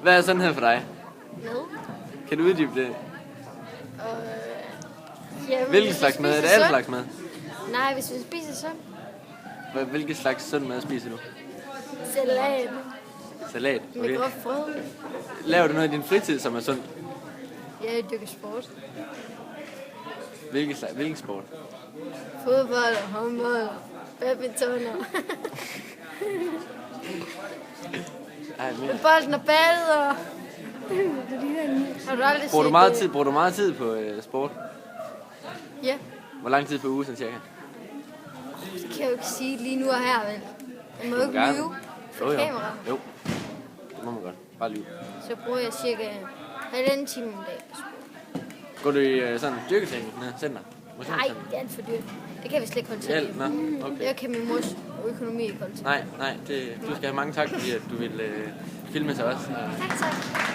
Hvad er sundhed for dig? Mad. Kan du uddybe det? Ja, Hvilken slags mad? Er det alle slags mad? Nej, hvis vi spiser sundt. Hvilken slags sund mad spiser du? Salat. Salat? Med Okay. groft brød. Laver du noget i din fritid, som er sundt? Ja, jeg dyrker sport. Hvilken sport? Fodbold, håndbold, badminton og Ej, men... bolden og battet og... Har du aldrig Bruger set du meget tid på sport? Ja, Hvor lang tid på ugen, sådan cirka? det kan jeg jo ikke sige lige nu og her, vel? Jeg må jo ikke lyve for kamera. Jo, det må man godt. Bare lyve. Så bruger jeg cirka 1,5 time om dagen på sport. Går du i sådan styrketræning ned center? Nej, det er alt for dyrt. Det kan vi slet ikke håndtere. Ja, nå, okay. Jeg kan min mors økonomi ikke håndtere. Nej, du skal have mange tak, fordi at du vil filme sig også. Tak.